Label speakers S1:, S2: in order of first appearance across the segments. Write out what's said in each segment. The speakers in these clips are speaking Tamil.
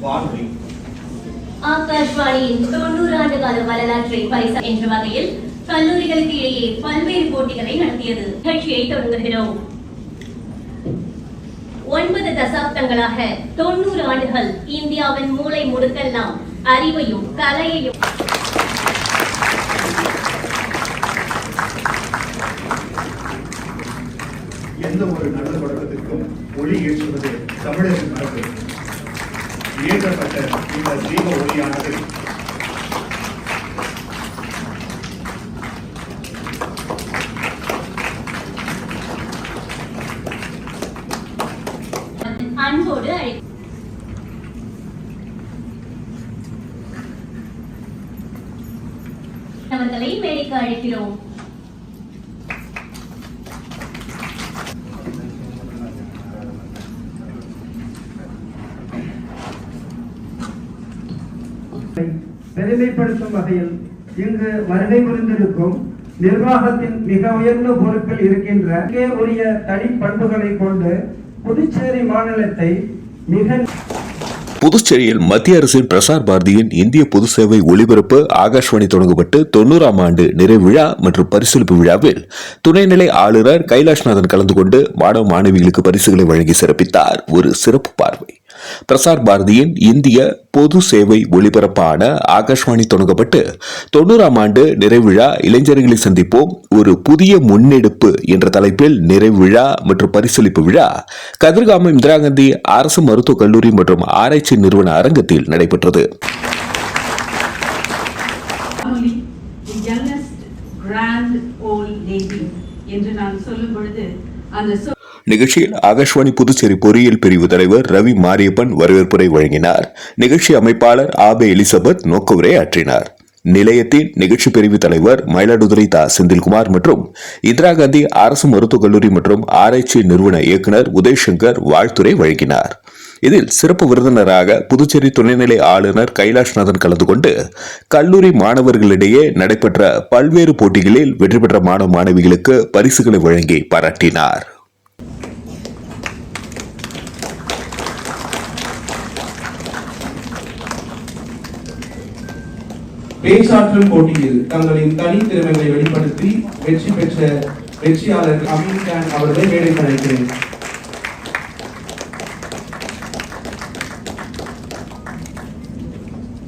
S1: வானொலி.
S2: ஆகாஷ்வாணியின் 90 ஆண்டு கால வரலாற்றை பரிசு என்ற வகையில் கல்லூரிகளுக்கு இடையே பல்வேறு போட்டிகளை நடத்தியது. நிகழ்ச்சியை தொடங்குகிறோம். 9 தசாப்தங்களாக 90 ஆண்டுகள் இந்தியாவின் மூளை முடுக்கெல்லாம் அறிவையும் கலையையும்
S1: எந்த ஒரு நல்ல தொடக்கத்திற்கும் ஒளி ஏற்றுவது தமிழரின் மரபு. ஏற்றப்பட்ட இந்த தீப ஒளியானது
S2: அன்போடு அவர்களை மேடைக்கு அழைக்கிறோம்.
S3: பெருமைப்படுத்தும் வகையில் இங்கு வருகை புரிந்திருக்கும் நிர்வாகத்தின் மிக உயர்ந்த பொறுப்பில் இருக்கின்ற உரிய தனி பண்புகளை கொண்டு புதுச்சேரி மாநிலத்தை மிக
S4: புதுச்சேரியில் மத்திய அரசின் பிரசார் பாரதியின் இந்திய பொது சேவை ஒளிபரப்பு ஆகாஷ்வாணி தொடங்கப்பட்டு 90ஆம் ஆண்டு நிறைவு விழா மற்றும் பரிசளிப்பு விழாவில் துணைநிலை ஆளுநர் கைலாஷ்நாதன் கலந்து கொண்டு மாணவ மாணவிகளுக்கு பரிசுகளை வழங்கி சிறப்பித்தார். ஒரு சிறப்பு பார்வை. பிரசார் பாரதியின் இந்திய பொது சேவை ஒளிபரப்பான ஆகாஷ்வாணி தொடங்கப்பட்டு 90ஆம் ஆண்டு நிறைவு விழா இளைஞர்களை சந்திப்போம் ஒரு புதிய முன்னெடுப்பு என்ற தலைப்பில் நிறைவு விழா மற்றும் பரிசளிப்பு விழா கதிர்காமம் இந்திரா காந்தி அரசு மருத்துவக் கல்லூரி மற்றும் ஆராய்ச்சி நிறுவன அரங்கத்தில் நடைபெற்றது. நிகழ்ச்சியில் ஆகாஷ்வாணி புதுச்சேரி பொறியியல் பிரிவு தலைவர் ரவி மாரியப்பன் வரவேற்புரை வழங்கினார். நிகழ்ச்சி அமைப்பாளர் ஆபே எலிசபெத் நோக்கவுரை ஆற்றினார். நிலையத்தின் நிகழ்ச்சி பிரிவு தலைவர் மயிலாடுதுறை தா செந்தில்குமார் மற்றும் இந்திரா காந்தி அரசு மருத்துவக் கல்லூரி மற்றும் ஆராய்ச்சி நிறுவன இயக்குநர் உதய்சங்கர் வாழ்த்துரை வழங்கினார். இதில் சிறப்பு விருந்தினராக புதுச்சேரி துணைநிலை ஆளுநர் கைலாஷ்நாதன் கலந்து கொண்டு கல்லூரி மாணவர்களிடையே நடைபெற்ற பல்வேறு போட்டிகளில் வெற்றி பெற்ற மாணவ மாணவிகளுக்கு பரிசுகளை வழங்கி பாராட்டினார்.
S5: பேச்சாற்றல் போட்டியில் தங்களின் தனித்திறமைகளை வெளிப்படுத்தி வெற்றி பெற்ற வெற்றியாளர் அமீன் கான் அவர்களை மேடைக்கு அழைக்கிறேன்.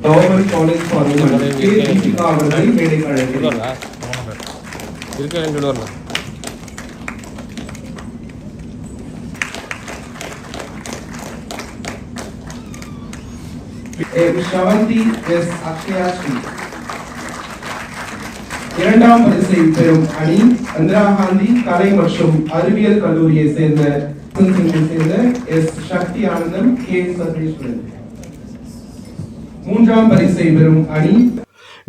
S5: Government college for women K Deepika அவர்களை மேடைக்கு அழைக்கிறேன். ஷவந்தி எஸ் அக்ஷயா ஸ்ரீ. இரண்டாம் பரிசை பெறும் அணி இந்திரா காந்தி கலை மற்றும் அறிவியல் கல்லூரியை சேர்ந்த எஸ் சக்தி ஆனந்தம் கே சதீஸ்வரன். மூன்றாம் பரிசை பெறும் அணி.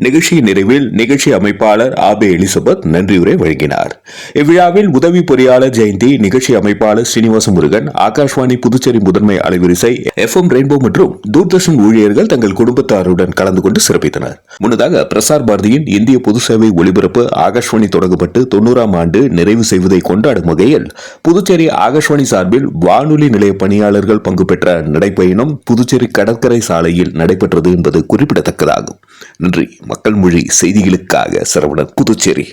S4: நிகழ்ச்சியின் நிறைவில் நிகழ்ச்சி அமைப்பாளர் ஆபே எலிசபெத் நன்றியுரை வழங்கினார். இவ்விழாவில் உதவி பொறியாளர் ஜெயந்தி, நிகழ்ச்சி அமைப்பாளர் ஸ்ரீனிவாச முருகன், ஆகாஷ்வாணி புதுச்சேரி முதன்மை அலைவரிசை FM ரெயின்போ மற்றும் தூர்தர்ஷன் ஊழியர்கள் தங்கள் குடும்பத்தாருடன் கலந்து கொண்டு சிறப்பித்தனர். முன்னதாக பிரசார் பாரதியின் இந்திய பொது சேவை ஒளிபரப்பு ஆகாஷ்வாணி தொடங்கப்பட்டு 90ஆம் ஆண்டு நிறைவு செய்வதை கொண்டாடும் வகையில் புதுச்சேரி ஆகாஷ்வாணி சார்பில் வானொலி நிலைய பணியாளர்கள் பங்கு பெற்ற நடைப்பயணம் புதுச்சேரி கடற்கரை சாலையில் நடைபெற்றது என்பது குறிப்பிடத்தக்கதாகும். நன்றி. மக்கள் மொழி செய்திகளுக்காக சரவணன், புதுச்சேரி.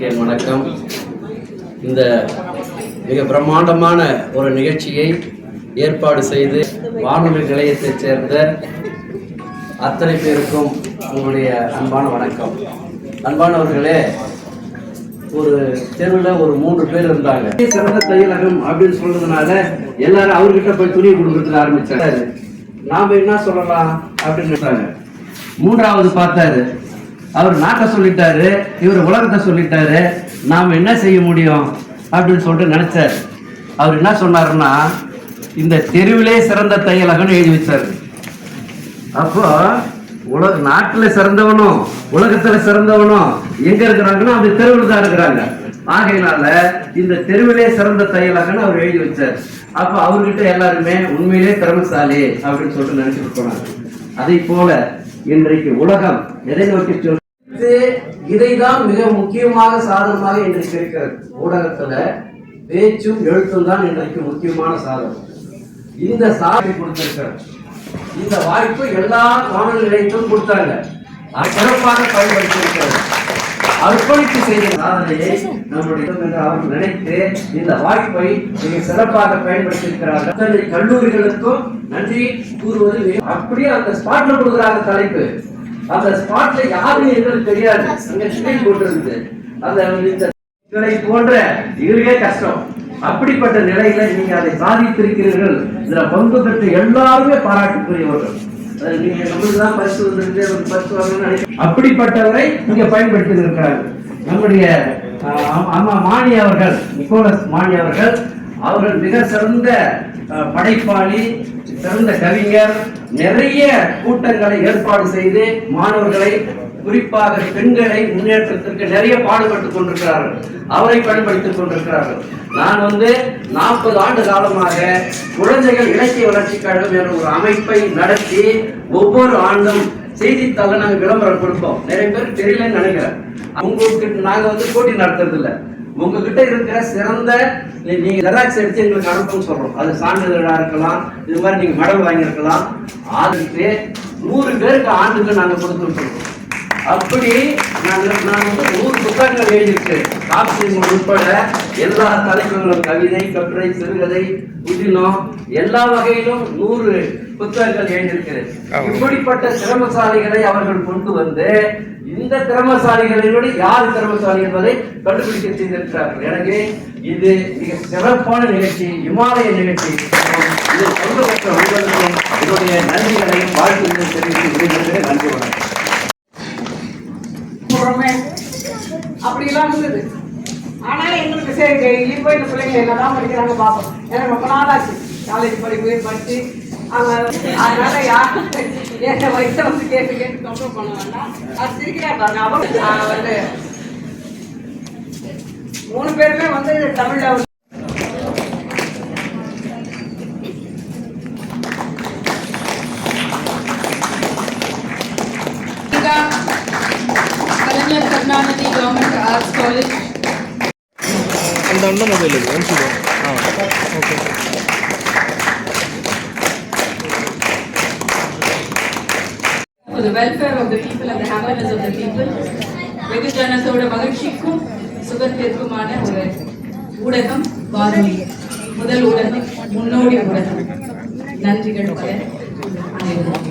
S6: அனைவருக்கும் என் வணக்கம். இந்த மிக பிரம்மாண்டமான ஒரு நிகழ்ச்சியை ஏற்பாடு செய்து வானொலி நிலையத்தைச் சேர்ந்த அத்தனை பேருக்கும் உங்களுடைய அன்பான வணக்கம். அன்பானவர்களே, ஒரு தெருவில் ஒரு 3 பேர் இருந்தாங்க. சிறந்த தையலகம் அப்படின்னு சொல்றதுனால எல்லாரும் அவர்கிட்ட போய் துணி கொடுக்கறதுக்கு ஆரம்பிச்சாரு. நாம என்ன சொல்லலாம் அப்படின்னு நினைச்சாங்க. 3வது பார்த்தாரு, அவர் நாட்டை சொல்லிட்டாரு, இவர் உலகத்தை சொல்லிட்டாரு, நாம என்ன செய்ய முடியும் அப்படின்னு சொல்லிட்டு நினைச்சாரு. அவர் என்ன சொன்னாருன்னா, இந்த தெருவிலே சிறந்த தையலகம்னு எழுதி வச்சாரு. அப்போ நாட்டுல சிறந்தவனும் உலகத்துல சிறந்தவனும் எங்க இருக்கிறாங்கன்னா அந்த தெருவில் தான் இருக்கிறாங்க. ஆகையினால இந்த தெருவிலே சிறந்த தையலகன்னு அவர் எழுதி வச்சார். அப்ப அவர்கிட்ட எல்லாருமே உண்மையிலே திறமைசாலி அப்படின்னு சொல்லிட்டு நினைச்சிட்டு போனாங்க. அதை போல இன்றைக்கு உலகம் எதை நோக்கி சொல்றது? இதைதான் மிக முக்கியமாக சாதனமாக இன்றைக்கு இருக்கிறது. ஊடகத்துல பேச்சும் எழுத்தும் தான் இன்றைக்கு முக்கியமான சாதனம். இந்த சாதனை கொடுத்திருக்கிறார். இந்த வாய்ப்பு எல்லா வானொலி நிலையத்திலும் கொடுத்தாங்க. சிறப்பாக பயன்படுத்தியிருக்கிறது. அர்ப்பணிப்பு செய்த சாதனையை நம்முடைய அவர்கள் நினைத்து இந்த வாய்ப்பை மிக சிறப்பாக பயன்படுத்தியிருக்கிறார்கள். அத்தனை கல்லூரிகளுக்கும் நன்றி கூறுவது. அப்படியே அந்த ஸ்பாட்ல கொடுக்குறாங்க தலைப்பு. அந்த ஸ்பாட்ல யாருன்னு எங்களுக்கு தெரியாது. அங்க போட்டிருந்து அந்த போன்ற இதுவே கஷ்டம். அப்படிப்பட்ட நிலையில நீங்க அதை சாதித்திருக்கிறீர்கள். இதுல பங்கு பெற்ற எல்லாருமே பாராட்டுக்குரியவர்கள். நீங்க நம்மளுக்குதான் பரிசு வந்திருக்கு, அப்படிப்பட்டவரை இங்க பயன்படுத்தி இருக்கிறாங்க. நம்முடைய அம்மா மாணி அவர்கள், நிக்கோலஸ் மாணி அவர்கள், அவர்கள் மிக சிறந்த படைப்பாளி, சிறந்த கவிஞர். நிறைய கூட்டங்களை ஏற்பாடு செய்து மாணவர்களை, குறிப்பாக பெண்களை முன்னேற்றத்திற்கு நிறைய பாடுபட்டுக் கொண்டிருக்கிறார்கள். அவரை பயன்படுத்திக் கொண்டிருக்கிறார்கள். நான் 40 ஆண்டு காலமாக குழந்தைகள் இலக்கிய வளர்ச்சி கழகம் என்ற ஒரு அமைப்பை நடத்தி ஒவ்வொரு ஆண்டும் செய்தித்தாள நாங்கள் விளம்பரம் கொடுப்போம். நிறைய பேர் தெரியலன்னு நினைக்கிறேன். உங்களுக்கு நாங்க போட்டி நடத்துறது இல்லை. உங்ககிட்ட இருக்கிற சிறந்த நீங்க ஜெராக்ஸ் எடுத்து எங்களுக்கு அனுப்புன்னு சொல்றோம். அது சான்றிதழா இருக்கலாம், இது மாதிரி நீங்க மெடல் வாங்கியிருக்கலாம். அதுக்கு 100 பேருக்கு ஆண்டுக்கு நாங்க கொடுத்துருக்கோம். அப்படி நான் 100 புத்தகங்கள் எழுதியிருக்கேன். காப்பியம் உட்பட எல்லா தலைப்புகளும், கவிதை, கட்டுரை, சிறுகதை, புதினம், எல்லா வகையிலும் 100 புத்தகங்கள் எழுதியிருக்கிறேன். இப்படிப்பட்ட திறமசாலிகளை அவர்கள் கொண்டு வந்து இந்த திறமசாலிகளோட யார் திறமசாலி என்பதை கண்டுபிடிக்க செய்திருக்கிறார்கள். எனவே இது மிக சிறப்பான நிகழ்ச்சி, இமாலய நிகழ்ச்சி. இது பங்கு பெற்ற உங்களுக்கும் என்னுடைய நன்றிகளையும் வாழ்த்துக்களையும் தெரிவித்து நன்றி வணக்கம்.
S7: அப்படிலாம் இருந்தது. ஆனாலும் எங்களுக்கு சரி டெய்லி போய் இந்த பிள்ளைங்க என்னதான் படிக்கிறாங்க பார்ப்போம். எனக்கு ரொம்ப நாளாச்சு காலேஜ் படிச்சு அதனால யாரும் என் வயசை கேட்டு கம்பெனி பண்ண வேண்டாம். அது சிரிக்கிறா பாருங்க. அவங்க 3 பேருமே தமிழ்ல Karnataka Government Arts College.
S8: And the mobile is okay.
S7: For the welfare of the people and the happiness of the people, வெகுஜனத்தோட மகிழ்ச்சிக்கும் சுகத்திற்குமான ஒரு ஊடகம் வானொலி. முதல் ஊடகம், முன்னோடி ஊடகம். நன்றிகள் பல அனைவரும்.